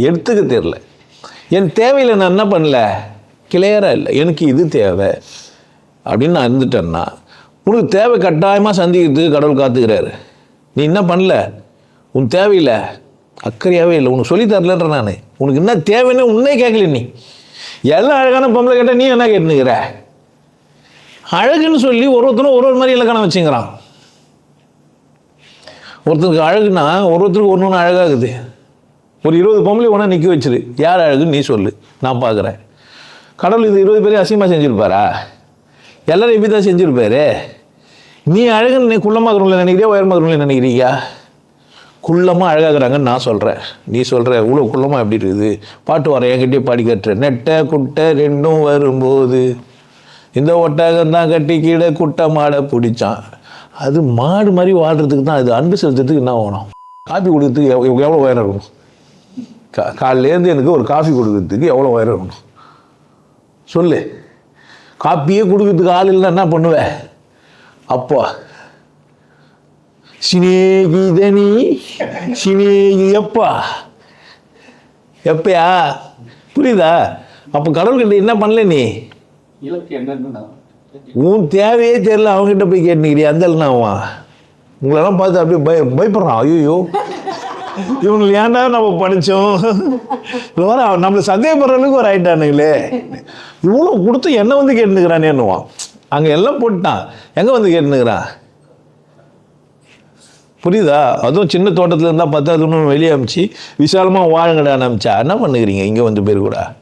எடுத்துக்க தெரியல. என் தேவையில் நான் என்ன பண்ணல, கிளியராக இல்லை. எனக்கு இது தேவை அப்படின்னு நான் இருந்துட்டேன்னா உனக்கு தேவை கட்டாயமாக சந்திக்கிறதுக்கு கடவுள் காத்துக்கிறாரு. நீ என்ன பண்ணல, உன் தேவையில்லை, அக்கறையாகவே இல்லை, உனக்கு சொல்லித்தரலன்ற. நான் உனக்கு என்ன தேவைன்னு உன்னே கேட்கல. நீ எல்லாம் அழகான பொம்பளை கேட்டால் நீ என்ன கேட்டுனுக்கிற? அழகுன்னு சொல்லி ஒருத்தரும் ஒரு மாதிரி இலக்கணம் வச்சுங்கிறான். ஒருத்தருக்கு அழகுனா ஒருத்தருக்கு ஒன்று அழகாகுது. ஒரு 20 பொம்பளை ஒன்றா நிற்க வச்சிரு, யார் அழகுன்னு நீ சொல்லு, நான் பார்க்குறேன். கடவுள் இது 20 பேரையும் அசிங்கமாக செஞ்சுருப்பாரா? எல்லோரும் இப்படி தான் செஞ்சுருப்பாரு. நீ அழகுன்னு நீ குள்ளமாக இருக்கிறவங்கள நினைக்கிறியா, உயரமாக இருக்கிறவங்கள நினைக்கிறீங்க? குள்ளமாக அழகாகிறாங்கன்னு நான் சொல்கிறேன். நீ சொல்கிற இவ்வளோ குள்ளமாக எப்படி இருக்குது? பாட்டு வர என்கிட்டயே பாடி கட்டுற. நெட்டை குட்டை ரெண்டும் வரும்போது இந்த ஒட்டகம் தான் கட்டி கீழே குட்டை மாடை பிடிச்சான். அது மாடு மாதிரி வாழ்கிறதுக்கு தான். அது அன்பு செலுத்துறதுக்கு என்ன வேணும்? காஃபி கொடுக்கறதுக்கு எவ்வளோ உயரம் இருக்கணும்? காலையிலேருந்து எனக்கு ஒரு காஃபி கொடுக்கறதுக்கு எவ்வளோ உயரம் இருக்கணும் சொல்லு. காப்பியே கொடுக்கறதுக்கு ஆள் இல்லைன்னா என்ன பண்ணுவேன்? அப்போ சினேகிதனி சினேகி எப்பயா புரியுதா? அப்போ கடவுள்கிட்ட என்ன பண்ணல நீ? உன் தேவையே தெரியல, அவங்ககிட்ட போய் கேட்டுக்கிறியா? அந்த இல்லைனாவான் உங்களெல்லாம் பார்த்து அப்படியே பயப்படுறான். ஐயோ இவங்களை ஏன்டா நம்ம படித்தோம், இல்லை வர நம்மளை சந்தேகப்படுற அளவுக்கு ஒரு ஆயிட்டானுங்களே. இவ்வளோ கொடுத்து என்ன வந்து கேட்டுக்கிறானேன்னுவான். அங்கே எல்லாம் போட்டான், எங்கே வந்து கேட்டுக்கிறான்? புரியுதா? அதுவும் சின்ன தோட்டத்தில் இருந்தால் 10 வெளியே அமிச்சு விசாலமாக வாழுங்கடான்னு அமிச்சா என்ன பண்ணுக்கிறீங்க? இங்கே வந்து பேர் கூட